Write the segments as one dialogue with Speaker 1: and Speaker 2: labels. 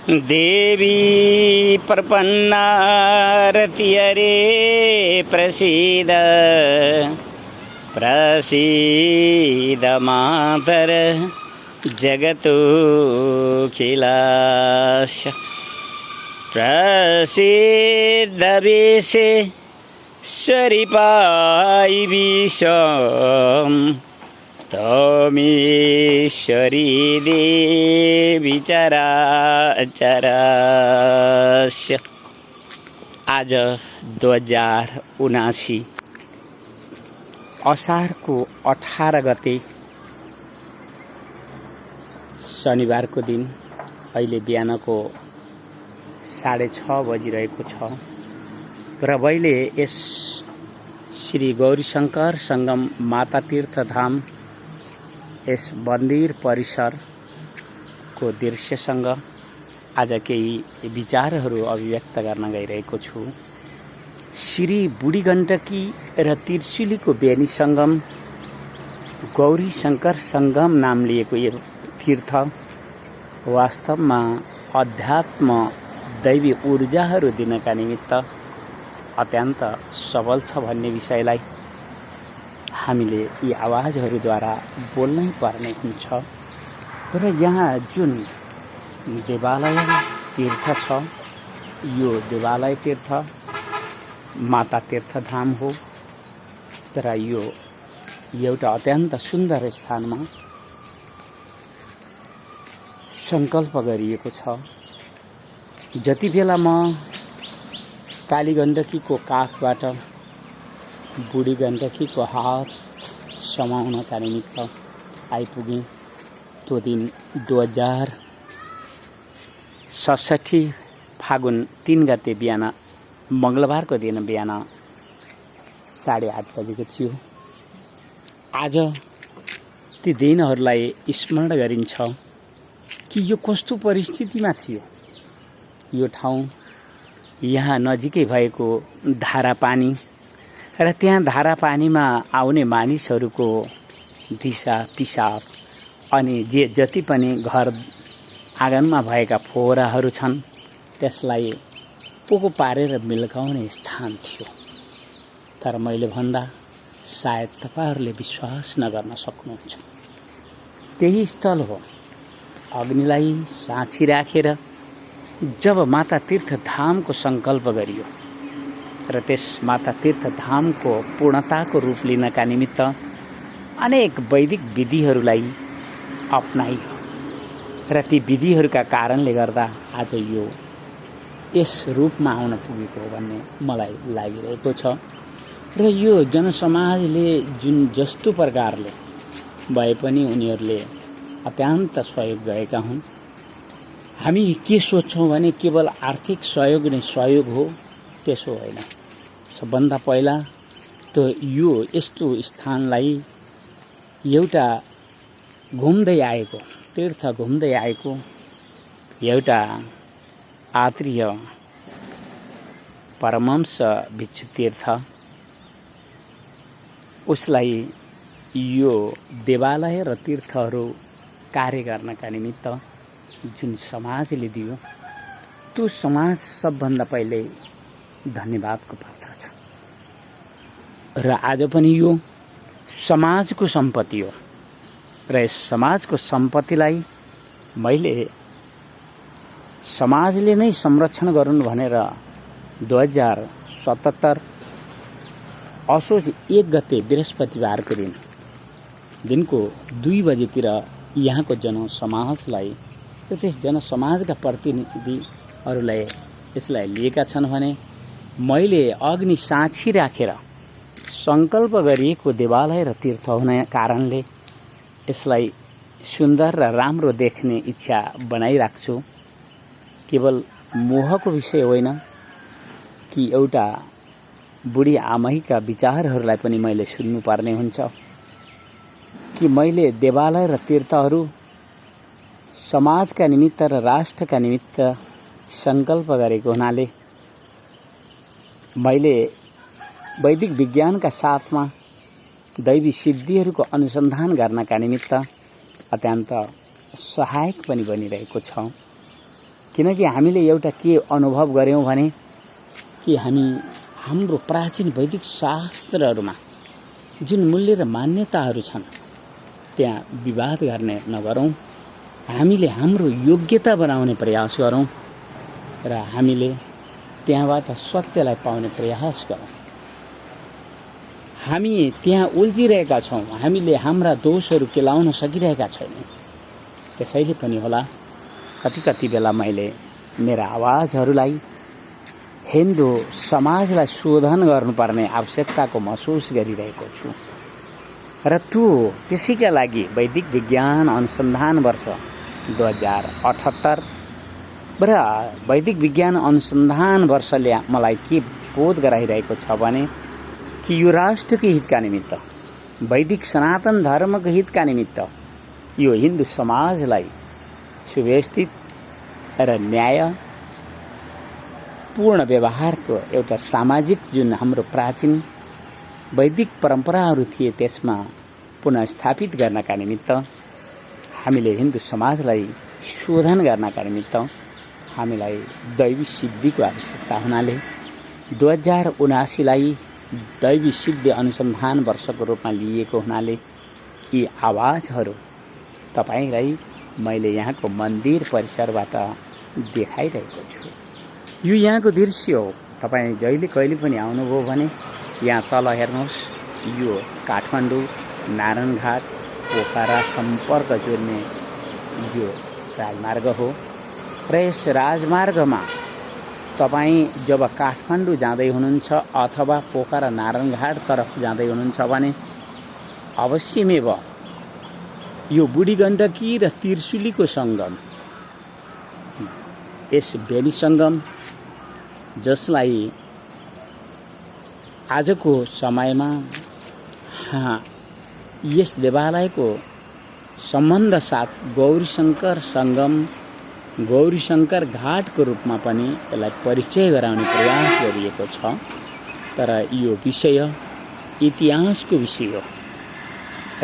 Speaker 1: देवी प्रपन्नारतिहरे प्रसीद प्रसीद मातर जगतोऽखिलास्य प्रसीद विश्वेश्वरी विश्वम् तमेश्वरी देवी चराचरस्य। आज 2079 असारको 18 गते शनिबारको दिन अहिले बिहानको 6:30 बजिरहेको छ र मैले यस श्री गौरीशंकर संगम माता तीर्थधाम यस मन्दिर परिसरको दृश्यसँग आज केही विचारहरू अभिव्यक्त गर्न गइरहेको छु। श्री बुढी गण्डकी र त्रिशुलीको बेनी संगम गौरी शंकर संगम नाम लिएको यो तीर्थ वास्तवमा अध्यात्म दैवी ऊर्जाहरू दिनका निमित्त अत्यन्त सबल छ भन्ने विषयलाई हामीले यी आवाजहरूद्वारा बोल्नै पर्ने हुन्छ र यहाँ जुन देवालय तीर्थ छ यो देवालय तीर्थ माता तीर्थधाम हो तर यो एउटा अत्यन्त सुन्दर स्थानमा संकल्प गरिएको छ। जति बेला म काली गण्डकीको काखबाट बुढी गण्डकीको हात समाउनका निमित्त आइपुगेँ त्यो दिन 2067 फागुन 3 गते बिहान मंगलबारको दिन बिहान 8:30 बजेको थियो। आज ती दिनहरूलाई स्मरण गरिन्छ कि यो कस्तो परिस्थितिमा थियो। यो ठाउँ यहाँ नजिकै भएको धारा पानी र त्यहाँ धारा पानीमा आउने मानिसहरूको दिशा पिसाब अनि जति पनि घर आँगनमा भएका फोहोराहरू छन् त्यसलाई पोको पारेर मिल्काउने स्थान थियो। तर मैले भन्दा सायद तपाईहरूले विश्वास नगर्न सक्नुहुन्छ। त्यही स्थल हो अग्निलाई साँची राखेर जब माता तीर्थधामको संकल्प गरियो र त्यस माता तीर्थधामको पूर्णताको रूप लिनका निमित्त अनेक वैदिक विधिहरूलाई अपनाइयो र ती विधिहरूका कारणले गर्दा आज यो यस रूपमा आउन पुगेको हो भन्ने मलाई लागिरहेको छ। र यो जनसमाजले जुन जस्तो प्रकारले भए पनि उनीहरूले अत्यन्त सहयोग गरेका हुन्। हामी के सोच्छौँ भने केवल आर्थिक सहयोग नै सहयोग हो, त्यसो होइन। सबभन्दा पहिला त यो यस्तो स्थानलाई एउटा घुम्दै आएको तीर्थ घुम्दै आएको एउटा आत्रीय परमहंस भिक्षु तीर्थ उसलाई यो देवालय र तीर्थहरू कार्य गर्नका निमित्त जुन समाजले दियो त्यो समाज सबभन्दा पहिले धन्यवादको पात्र छ। र आज पनि यो समाजको सम्पत्ति हो र यस समाजको सम्पत्तिलाई मैले समाजले नै संरक्षण गरून् भनेर 2077 असोज 1 गते बृहस्पतिबारको दिनको 2 बजेतिर यहाँको जनसमाजलाई त्यस जनसमाजका प्रतिनिधिहरूलाई यसलाई लिएका छन् भने मैले अग्नि साँची राखेर संकल्प गरिएको देवालय र तीर्थ हुने कारणले यसलाई सुन्दर र राम्रो देख्ने इच्छा बनाइराख्छु। केवल मोहको विषय होइन कि एउटा बुढी आमैका विचारहरूलाई पनि मैले सुन्नुपर्ने हुन्छ कि मैले देवालय र तीर्थहरू समाजका निमित्त र राष्ट्रका निमित्त संकल्प गरेको हुनाले मैले वैदिक विज्ञानका साथमा दैवी सिद्धिहरूको अनुसन्धान गर्नका निमित्त अत्यन्त सहायक पनि बनिरहेको छ। किनकि हामीले एउटा के अनुभव गर्यौं भने कि हाम्रो प्राचीन वैदिक शास्त्रहरूमा जुन मूल्य र मान्यताहरू छन् त्यहाँ विवाद गर्ने नगरौं। हामीले हाम्रो योग्यता बनाउने प्रयास गरौं र हामीले त्यहाँबाट सत्यलाई पाउने प्रयास गरौं। हामी त्यहाँ उल्झिरहेका छौं, हामीले हाम्रा दोषहरू केलाउन सकिरहेका छैनौं। त्यसैले पनि होला कति बेला मैले मेरा आवाजहरूलाई हिन्दू समाजलाई शोधन गर्नुपर्ने आवश्यकताको महसुस गरिरहेको छु र त्यसैका लागि वैदिक विज्ञान अनुसन्धान वर्ष 2078 र वैदिक विज्ञान अनुसन्धान वर्षले मलाई के बोध गराइरहेको छ भने कि यो राष्ट्रको हितका निमित्त, वैदिक सनातन धर्मको हितका निमित्त यो हिन्दू समाजलाई सुव्यवस्थित र न्याय पूर्ण व्यवहारको एउटा सामाजिक जुन हाम्रो प्राचीन वैदिक परम्पराहरू थिए त्यसमा पुनः स्थापित गर्नका निमित्त, हामीले हिन्दू समाजलाई शोधन गर्नका निमित्त हामीलाई दैवी सिद्धिको आवश्यकता हुनाले 2079 दैवी सिद्धि अनुसन्धान वर्षको रूपमा लिएको हुनाले यी आवाजहरू तपाईलाई मैले यहाँको मन्दिर परिसरबाट देखाइरहेको छु। यो यहाँको दृश्य हो। तपाईं जहिले कहिले पनि आउनुभयो भने यहाँ तल हेर्नुहोस्, यो काठमाडौँ नारायणघाट पोखरा सम्पर्क जोड्ने यो राजमार्ग हो र यस राजमार्गमा तपाईं जब काठमाडौँ जाँदै हुनुहुन्छ अथवा पोखरा नारायणघाट तरफ जाँदै हुनुहुन्छ भने अवश्यमेव यो बुढी गण्डकी र त्रिशुलीको सङ्गम, यस बेनी सङ्गम जसलाई आजको समयमा यस देवालयको सम्बन्ध साथ गौरीशंकर सङ्गम, गौरीशंकर घाटको रूपमा पनि यसलाई परिचय गराउने प्रयास गरिएको छ। तर यो विषय इतिहासको विषय हो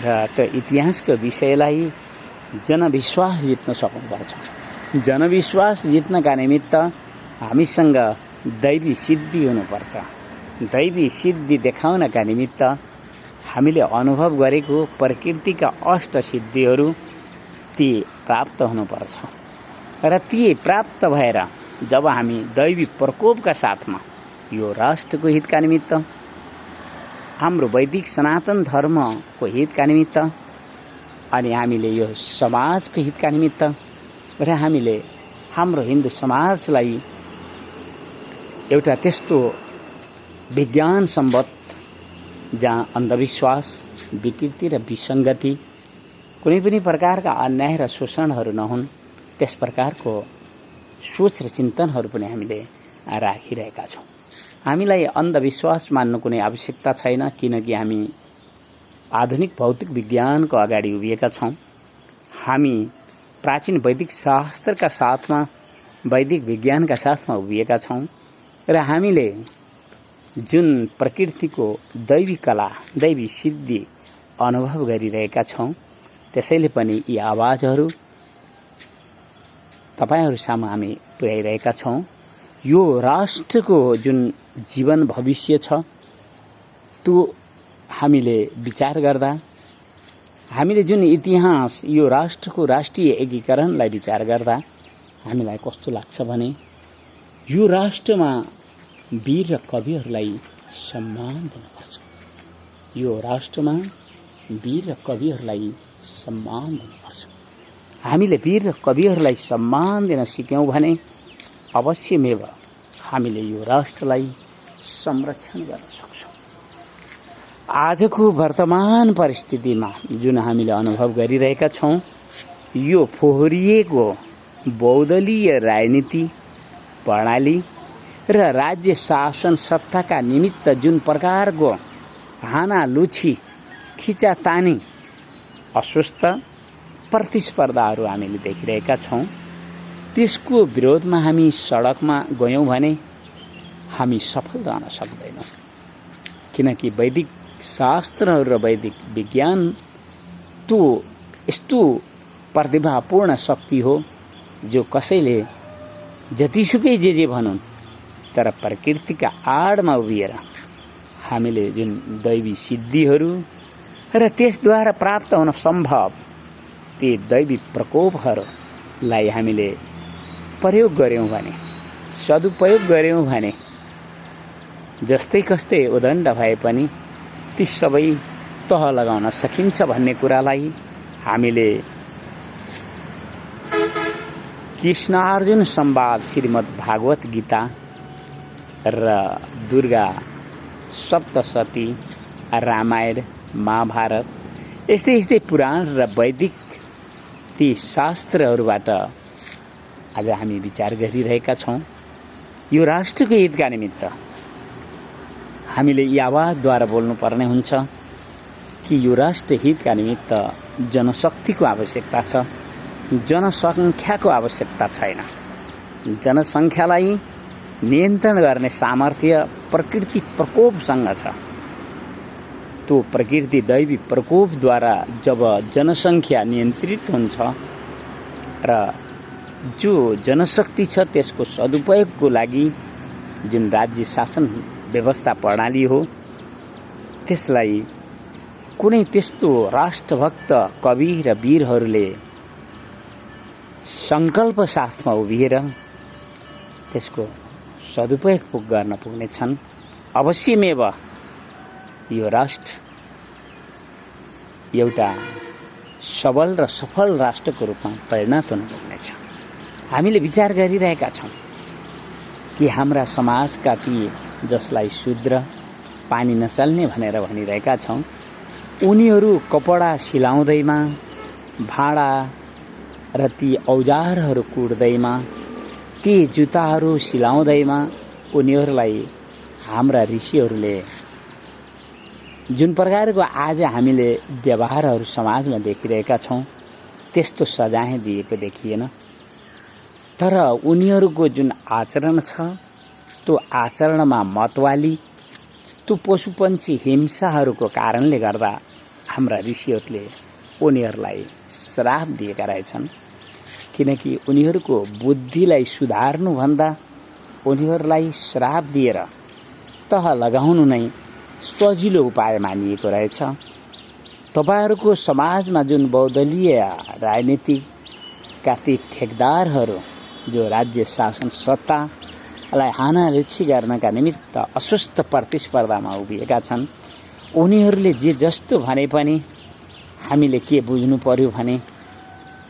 Speaker 1: र त्यो इतिहासको विषयलाई जनविश्वास जित्न सक्नुपर्छ। जनविश्वास जित्नका निमित्त हामीसँग दैवी सिद्धि हुनुपर्छ। दैवी सिद्धि देखाउनका निमित्त हामीले अनुभव गरेको प्रकृतिका अष्ट सिद्धिहरू ती प्राप्त हुनुपर्छ र ती प्राप्त भएर जब हामी दैवी प्रकोपका साथमा यो राष्ट्रको हितका निमित्त, हाम्रो वैदिक सनातन धर्मको हितका निमित्त अनि हामीले यो समाजको हितका निमित्त र हामीले हाम्रो हिन्दू समाजलाई एउटा त्यस्तो विज्ञान सम्बद्ध जहाँ अन्धविश्वास, विकृति र विसङ्गति, कुनै पनि प्रकारका अन्याय र शोषणहरू नहुन्, त्यस प्रकारको सोच र चिन्तनहरू पनि हामीले राखिरहेका छौँ। हामीलाई अन्धविश्वास मान्नु कुनै आवश्यकता छैन, किनकि हामी आधुनिक भौतिक विज्ञानको अगाडि उभिएका छौँ। हामी प्राचीन वैदिक शास्त्रका साथमा, वैदिक विज्ञानका साथमा उभिएका छौँ र हामीले जुन प्रकृतिको दैवी कला, दैवी सिद्धि अनुभव गरिरहेका छौँ, त्यसैले पनि यी आवाजहरू तपाईहरु सामु हामी पुर्याइरहेका छौँ। यो राष्ट्रको जुन जीवन भविष्य छ त्यो हामीले विचार गर्दा, हामीले जुन इतिहास, यो राष्ट्रको राष्ट्रिय एकीकरणलाई विचार गर्दा हामीलाई कस्तो लाग्छ भने यो राष्ट्रमा वीर र कविहरूलाई सम्मान दिनुपर्छ। यो राष्ट्रमा वीर र कविहरूलाई सम्मान दिनुपर्छ। हामीले वीर र कविहरूलाई सम्मान दिन सिक्यौं भने अवश्यमेव हामीले यो राष्ट्रलाई संरक्षण गर्न सक्छौं। आजको वर्तमान परिस्थितिमा जुन हामीले अनुभव गरिरहेका छौं, यो फोहोरिएको बहुदलीय राजनीति प्रणाली र राज्य शासन सत्ताका निमित्त जुन प्रकारको हानालुछी, खिचातानी, अस्वस्थ प्रतिस्पर्धाहरू हामीले देखिरहेका छौं, त्यसको विरोधमा हामी सडकमा गयौं भने हामी सफल रहन सक्दैनौं। किनकि वैदिक शास्त्रहरू र वैदिक विज्ञान त्यो यस्तो प्रतिभापूर्ण शक्ति हो जो कसैले जतिसुकै जे भनौँ, तर प्रकृतिका आडमा उभिएर हामीले जुन दैवी सिद्धिहरू र त्यसद्वारा प्राप्त हुन सम्भव ती दैवी प्रकोपहरूलाई हामीले प्रयोग गऱ्यौँ भने, सदुपयोग गऱ्यौँ भने, जस्तै कस्तै उदण्ड भए पनि ती सबै तह लगाउन सकिन्छ भन्ने कुरालाई हामीले कृष्ण अर्जुन संवाद, श्रीमद् भागवत गीता र दुर्गा सप्तशती, रामायण, महाभारत यस्तै पुराण र वैदिक ती शास्त्रहरूबाट आज हामी विचार गरिरहेका छौँ। यो राष्ट्रको हितका निमित्त हामीले यी आवाजद्वारा बोल्नुपर्ने हुन्छ कि यो राष्ट्र हितका निमित्त जनशक्तिको आवश्यकता छ, जनसङ्ख्याको आवश्यकता छैन। जनसङ्ख्यालाई नियन्त्रण गर्ने सामर्थ्य प्रकृति प्रकोपसँग छ। त्यो प्रकृति दैवी प्रकोपद्वारा जब जनसङ्ख्या नियन्त्रित हुन्छ र जो जनशक्ति छ त्यसको सदुपयोगको लागि जुन राज्य शासन व्यवस्था प्रणाली हो, त्यसलाई कुनै त्यस्तो राष्ट्रभक्त कवि र वीरहरूले सङ्कल्प साथमा उभिएर त्यसको सदुपयोग गर्न पुग्नेछन्। अवश्यमेव यो राष्ट्र एउटा सबल र सफल राष्ट्रको रूपमा परिणत हुन पुग्नेछ। हामीले विचार गरिरहेका छौँ कि हाम्रा समाजका ती जसलाई शूद्र, पानी नचल्ने भनेर भनिरहेका छौँ, उनीहरू कपडा सिलाउँदैमा, भाँडा र ती औजारहरू कुट्दैमा, ती जुत्ताहरू सिलाउँदैमा उनीहरूलाई हाम्रा ऋषिहरूले जुन प्रकारको आज हामीले व्यवहारहरू समाजमा देखिरहेका छौँ त्यस्तो सजाय दिएको देखिएन। तर उनीहरूको जुन आचरण छ त्यो आचरणमा मतवाली, त्यो पशुपन्छी हिंसाहरूको कारणले गर्दा हाम्रा ऋषिहरूले उनीहरूलाई श्राप दिएका रहेछन्। किनकि उनीहरूको बुद्धिलाई सुधार्नुभन्दा उनीहरूलाई श्राप दिएर तह लगाउनु नै सजिलो उपाय मानिएको रहेछ। तपाईहरूको समाजमा जुन बहुदलीय राजनीतिका ती ठेकदारहरू जो राज्य शासन सत्तालाई हानारुची गर्नका निमित्त अस्वस्थ प्रतिस्पर्धामा उभिएका छन्, उनीहरूले जे जस्तो भने पनि हामीले के बुझ्नु पर्यो भने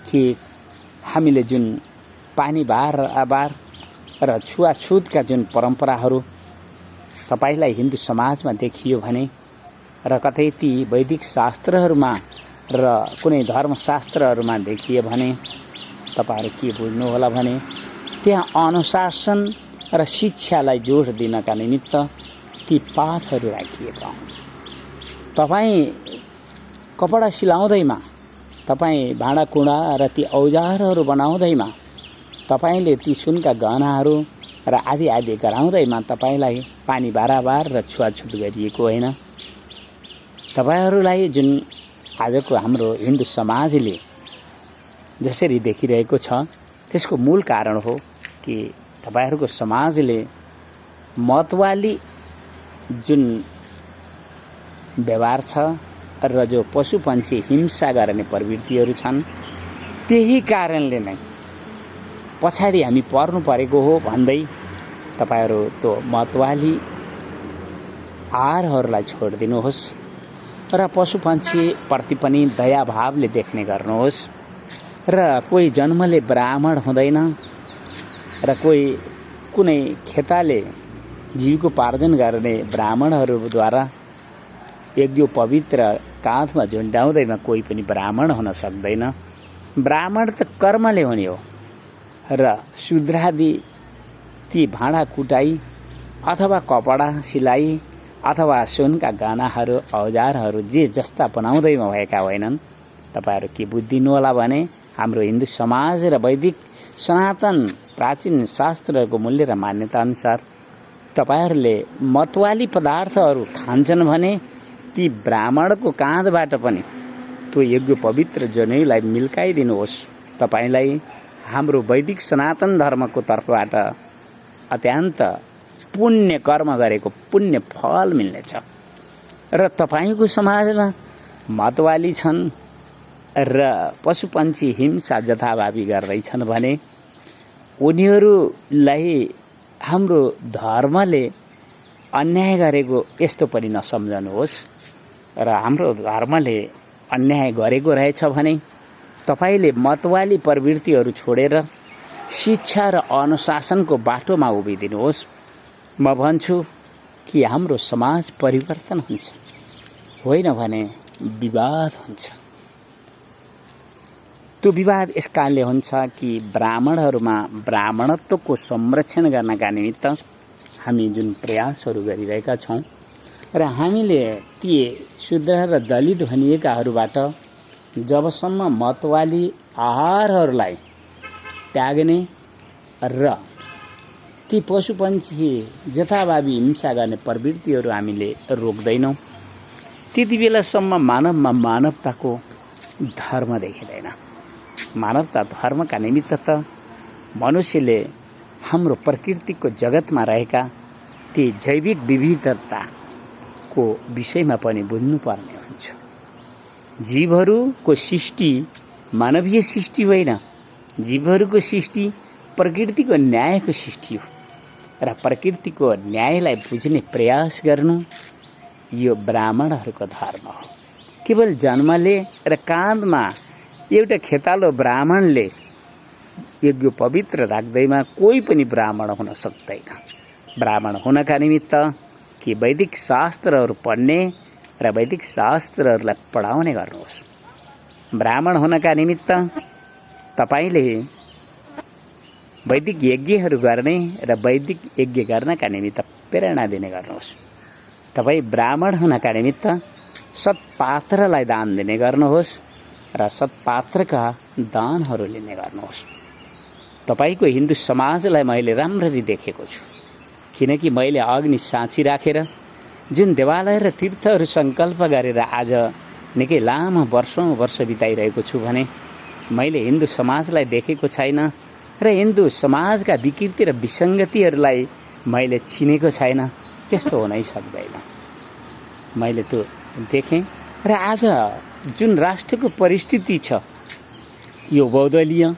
Speaker 1: कि हामीले जुन पानी बार आबार र छुवाछुतका जुन परम्पराहरू तपाईलाई हिन्दू समाजमा देखियो भने र कतै ती वैदिक शास्त्रहरूमा र कुनै धर्मशास्त्रहरूमा देखियो भने तपाईहरु के बुझ्नु होला भने त्यहाँ अनुशासन र शिक्षालाई जोड दिनका निमित्त ती पाठहरू राखिएका हुन्। तपाई कपडा सिलाउँदैमा, तपाई भाँडाकुँडा र ती औजारहरू बनाउँदैमा, तपाईले ती सुनका गहनाहरू र आदि आदि गराउँदैमा तपाईलाई पानी बाराबार र छुवाछुत गरिएको होइन। तपाईहरूलाई जुन आजको हाम्रो हिन्दू समाजले जसरी देखिरहेको छ त्यसको मूल कारण हो कि तपाईहरूको समाजले मतवाली जुन व्यवहार छ र जो पशुपन्छी हिंसा गर्ने प्रवृत्तिहरू छन्, त्यही कारणले नै पछाडि हामी पर्नु परेको हो भन्दै तपाईहरू त्यो मतवाली आहारहरूलाई छोडिदिनुहोस् र पशुपन्छी प्रति पनि दयाभावले देख्ने गर्नुहोस्। र कोही जन्मले ब्राह्मण हुँदैन र कोही कुनै खेताले जीविकोपार्जन गर्ने ब्राह्मणहरूद्वारा यज्ञ पवित्र काँधमा झुन्डाउँदैमा कोही पनि ब्राह्मण हुन सक्दैन। ब्राह्मण त कर्मले हुने हो र शूद्रादि ती भाँडा कुटाई अथवा कपडा सिलाई अथवा सुनका गहनाहरू औजारहरू जे जस्ता बनाउँदैमा भएका होइनन्। तपाईहरू के बुझ्दिनु होला भने हाम्रो हिन्दू समाज र वैदिक सनातन प्राचीन शास्त्रहरूको मूल्य र मान्यता अनुसार तपाईहरूले मतवाली पदार्थहरू खान्छन् भने ती ब्राह्मणको काँधबाट पनि त्यो यज्ञ पवित्र जनेउलाई मिल्काइदिनुहोस्। तपाईलाई हाम्रो वैदिक सनातन धर्मको तर्फबाट अत्यन्त पुण्य कर्म गरेको पुण्य फल मिल्नेछ। र तपाईको समाजमा मतवाली छन् र पशुपन्छी हिंसा जथाभावी गर्दैछन् भने उनीहरूलाई हाम्रो धर्मले अन्याय गरेको यस्तो पनि नसम्झनुहोस्। र हाम्रो धर्मले अन्याय गरेको रहेछ भने तपाईले मतवाली प्रवृत्तिहरू छोडेर शिक्षा र अनुशासनको बाटोमा उभिदिनुहोस्। म भन्छु कि हाम्रो समाज परिवर्तन हुन्छ, होइन भने विवाद हुन्छ। त्यो विवाद यस कारणले हुन्छ कि ब्राह्मणहरूमा ब्राह्मणत्वको संरक्षण गर्नका निमित्त हामी जुन प्रयासहरू गरिरहेका छौँ र हामीले ती शूद्र र दलित भनिएकाहरूबाट जबसम्म मतवाली आहारहरूलाई त्याग्ने र ती पशुपन्छी जथाभावी हिंसा गर्ने प्रवृत्तिहरू हामीले रोक्दैनौँ त्यति बेलासम्म मानवमा मानवताको धर्म देखिँदैन। मानवता धर्मका निमित्त त मनुष्यले हाम्रो प्रकृतिको जगतमा रहेका ती जैविक विविधताको विषयमा पनि बुझ्नुपर्ने हुन्छ। जीवहरूको सृष्टि मानवीय सृष्टि होइन, जीवहरूको सृष्टि प्रकृतिको न्यायको सृष्टि हो र प्रकृतिको न्यायलाई बुझ्ने प्रयास गर्नु यो ब्राह्मणहरूको धर्म हो। केवल जन्मले र काँधमा एउटा खेतालो ब्राह्मणले यज्ञ पवित्र राख्दैमा कोही पनि ब्राह्मण हुन सक्दैन। ब्राह्मण हुनका निमित्त कि वैदिक शास्त्रहरू पढ्ने र वैदिक शास्त्रहरूलाई पढाउने गर्नुहोस्। ब्राह्मण हुनका निमित्त तपाईले वैदिक यज्ञहरू गर्ने र वैदिक यज्ञ गर्नका निमित्त प्रेरणा दिने गर्नुहोस्। तपाई ब्राह्मण हुनका निमित्त सत्पात्रलाई दान दिने गर्नुहोस् र सत्पात्रका दानहरू लिने गर्नुहोस्। तपाईको हिन्दू समाजलाई मैले राम्ररी देखेको छु, किनकि मैले अग्नि साँची राखेर जुन देवालय र तीर्थहरू सङ्कल्प गरेर आज निकै लामो वर्ष बिताइरहेको छु भने मैले हिन्दू समाजलाई देखेको छैन र हिन्दू समाजका विकृति र विसङ्गतिहरूलाई मैले चिनेको छैन। त्यस्तो हुनै सक्दैन। मैले त्यो देखेँ र आज जुन राष्ट्रको परिस्थिति छ यो बहुदलीय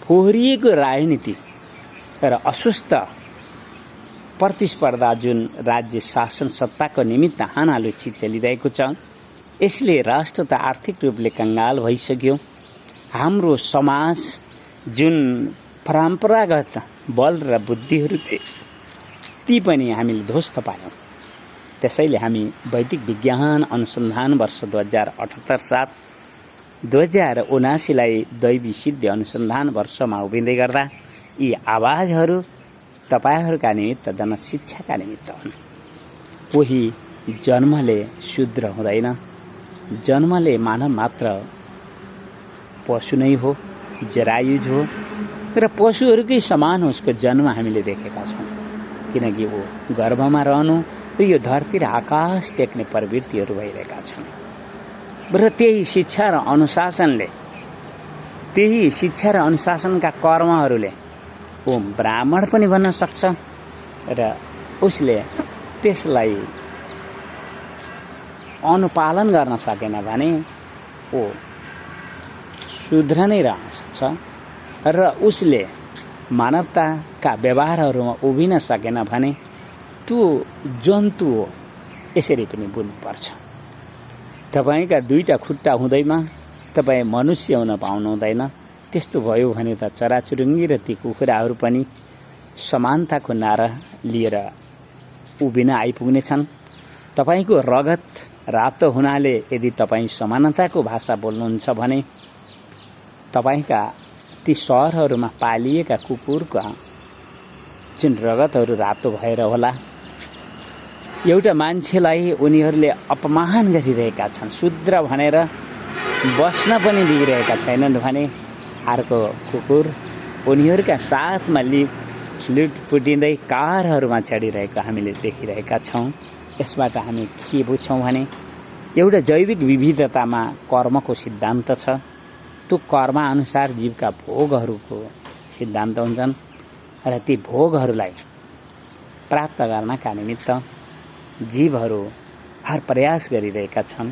Speaker 1: फोहोरिएको राजनीति र अस्वस्थ प्रतिस्पर्धा जुन राज्य शासन सत्ताको निमित्त हानालुची चलिरहेको छ, यसले राष्ट्र त आर्थिक रूपले कंगाल भइसक्यो। हाम्रो समाज जुन परम्परागत बल र बुद्धिहरू थिए ती पनि हामीले ध्वस्त पायौँ। त्यसैले हामी वैदिक विज्ञान अनुसन्धान वर्ष 2078-2079लाई दैवी सिद्धि अनुसन्धान वर्षमा उभिँदै गर्दा यी आवाजहरू तपाईहरूका निमित्त जनशिक्षाका निमित्त हुन्। कोही जन्मले शूद्र हुँदैन, जन्मले मानव मात्र पशु नै हो, जरायुज हो र पशुहरूकै समान उसको जन्म हामीले देखेका छौँ। किनकि वो गर्भमा रहनु र यो धरती र आकाश टेक्ने प्रवृत्तिहरू भइरहेका छन् र त्यही शिक्षा र अनुशासनका कर्महरूले वो ब्राह्मण पनि बन्न सक्छ र उसले त्यसलाई अनुपालन गर्न सकेन भने वो शूद्र नै रहन सक्छ र उसले मानवताका व्यवहारहरूमा उभिन सकेन भने त्यो जन्तु हो। यसरी पनि बुझ्नुपर्छ। तपाईका दुईटा खुट्टा हुँदैमा तपाईँ मनुष्य हुन पाउनु हुँदैन। त्यस्तो भयो भने त चराचुरुङ्गी र ती कुखुराहरू पनि समानताको नारा लिएर उभिन आइपुग्नेछन्। तपाईको रगत रातो हुनाले यदि तपाईँ समानताको भाषा बोल्नुहुन्छ भने तपाईका ती सहरहरूमा पालिएका कुकुरका जुन रगतहरू रातो भएर होला। एउटा मान्छेलाई उनीहरूले अपमान गरिरहेका छन्, शूद्र भनेर बस्न पनि दिइरहेका छैनन् भने अर्को कुकुर उनीहरूका साथमा लुटपुटिँदै कारहरूमा चढिरहेको हामीले देखिरहेका छौँ। यसबाट हामी के बुझ्छौँ भने एउटा जैविक विविधतामा कर्मको सिद्धान्त छ। त्यो कर्म अनुसार जीवका भोगहरूको सिद्धान्त हुन्छन् र ती भोगहरूलाई प्राप्त गर्नका निमित्त जीवहरू हर प्रयास गरिरहेका छन्।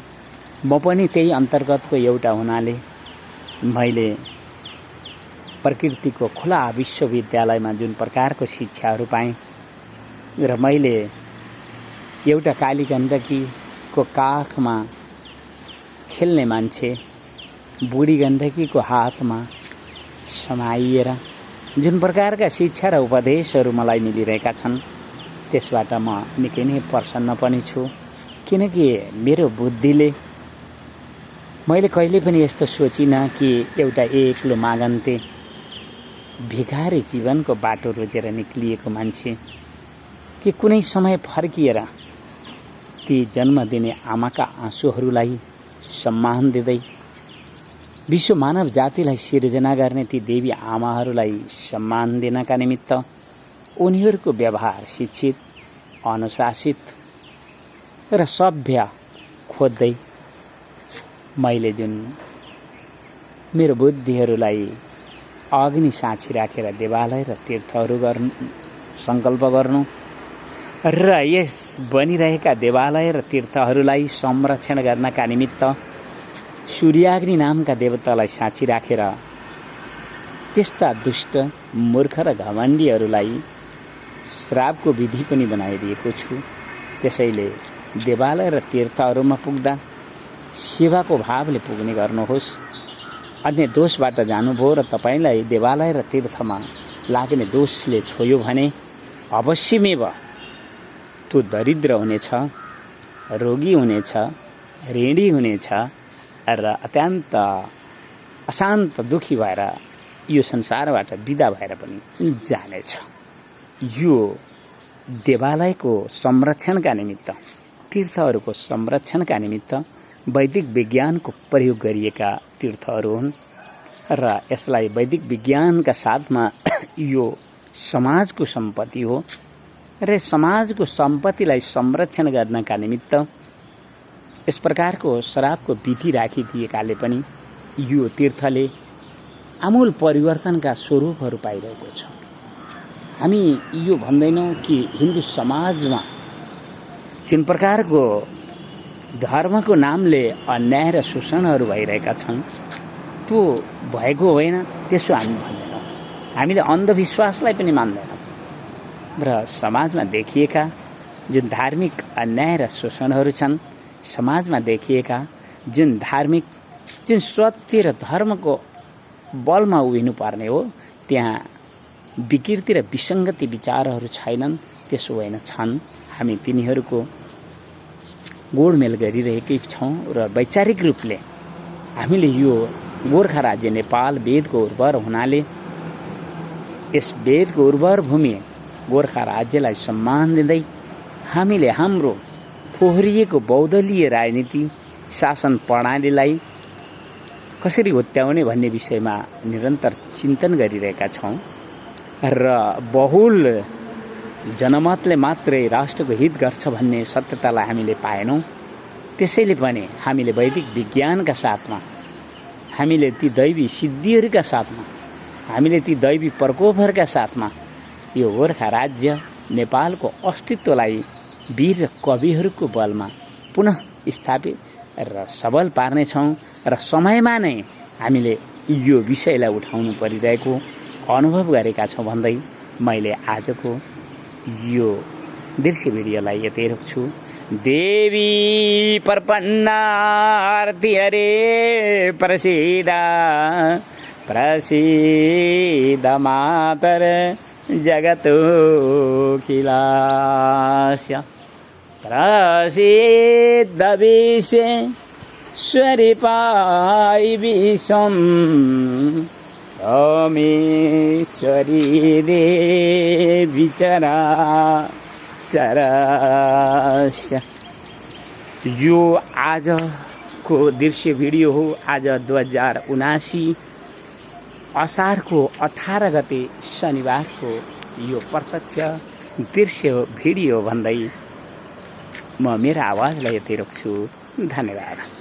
Speaker 1: म पनि त्यही अन्तर्गतको एउटा हुनाले मैले प्रकृतिको खुला विश्वविद्यालयमा जुन प्रकारको शिक्षाहरू पाएँ र मैले एउटा काली गण्डकीको काखमा खेल्ने मान्छे बुढी गण्डकीको हातमा समाइएर जुन प्रकारका शिक्षा र उपदेशहरू मलाई मिलिरहेका छन् त्यसबाट म निकै नै प्रसन्न पनि छु। किनकि मेरो बुद्धिले मैले कहिले पनि यस्तो सोचिनँ कि एउटा एक्लो मागन्ते भिखारी जीवनको बाटो रोजेर निक्लिएको मान्छे कि कुनै समय फर्किएर ती जन्म दिने आमाका आँसुहरूलाई सम्मान दिँदै विश्व मानव जातिलाई सिर्जना गर्ने ती देवी आमाहरूलाई सम्मान दिनका निमित्त उनीहरूको व्यवहार शिक्षित, अनुशासित र सभ्य खोज्दै मैले जुन मेरो बुद्धिहरूलाई अग्नि साक्षी राखेर देवालय र तीर्थहरू गर्नु सङ्कल्प गर्नु र यस बनिरहेका देवालय र तीर्थहरूलाई संरक्षण गर्नका निमित्त सूर्याग्नि नामका देवतालाई साक्षी राखेर त्यस्ता दुष्ट, मूर्ख र घमण्डीहरूलाई श्रापको विधि पनि बनाइदिएको छु। त्यसैले देवालय र तीर्थहरूमा पुग्दा सेवाको भावले पुग्ने गर्नुहोस्। अन्य दोषबाट जानुभयो र तपाईलाई देवालय र तीर्थमा लाग्ने दोषले छोयो भने अवश्यमेव त्यो दरिद्र हुनेछ, रोगी हुनेछ, ऋणी हुनेछ र अत्यन्त अशान्त दुखी भएर यो संसारबाट विदा भएर पनि जानेछ। यो देवालयको संरक्षणका निमित्त, तीर्थहरूको संरक्षणका निमित्त वैदिक विज्ञानको प्रयोग गरिएका तीर्थहरू हुन् र यसलाई वैदिक विज्ञानका साथमा यो समाजको सम्पत्ति हो र समाजको सम्पत्तिलाई संरक्षण गर्नका निमित्त यस प्रकारको श्रापको विधि राखिदिएकाले पनि यो तीर्थले आमूल परिवर्तनका स्वरूपहरू पाइरहेको छ। हामी यो भन्दैनौँ कि हिन्दू समाजमा जुन प्रकारको धर्मको नामले अन्याय र शोषणहरू भइरहेका छन् त्यो भएको होइन, त्यसो हामी भन्दैनौँ। हामीले अन्धविश्वासलाई पनि मान्दैनौँ र समाजमा देखिएका जुन धार्मिक अन्याय र शोषणहरू छन्, समाजमा देखिएका जुन धार्मिक, जुन सत्य र धर्मको बलमा उभिनु पर्ने हो, त्यहाँ विकृति र विसङ्गति विचारहरू छैनन्, त्यसो होइन, छन्। हामी तिनीहरूको गोडमेल गरिरहेकै छौँ र वैचारिक रूपले हामीले यो गोर्खा राज्य नेपाल वेदको उर्वर हुनाले यस वेदको उर्वर भूमि गोर्खा राज्यलाई सम्मान दिँदै हामीले हाम्रो फोहोरिएको बहुदलीय राजनीति शासन प्रणालीलाई कसरी हुत्याउने भन्ने विषयमा निरन्तर चिन्तन गरिरहेका छौँ र बहुल जनमतले मात्रै राष्ट्रको हित गर्छ भन्ने सत्यतालाई हामीले पाएनौँ। त्यसैले पनि हामीले वैदिक विज्ञानका साथमा, हामीले ती दैवी सिद्धिहरूका साथमा, हामीले ती दैवी प्रकोपहरूका साथमा यो गोर्खा राज्य नेपालको अस्तित्वलाई वीर र कविहरूको बलमा पुनः स्थापित र सबल पार्नेछौँ र समयमा नै हामीले यो विषयलाई उठाउनु परिरहेको अनुभव गरेका छौँ भन्दै मैले आजको यो दृश्य भिडियोलाई यतै रोक्छु। देवी प्रपन्नार्ति हरे प्रसीद प्रसीद मातर जगतोऽखिलास्य प्रसीद विश्वेश्वरि पायि विश्वं त्वमेश्वरी देवी चराचरस्य। यो आजको दृश्य भिडियो हो। आज 2079 असारको 18 गते शनिबारको यो प्रत्यक्ष दृश्य भिडियो भन्दै म मेरो आवाजलाई यतै रोक्छु। धन्यवाद।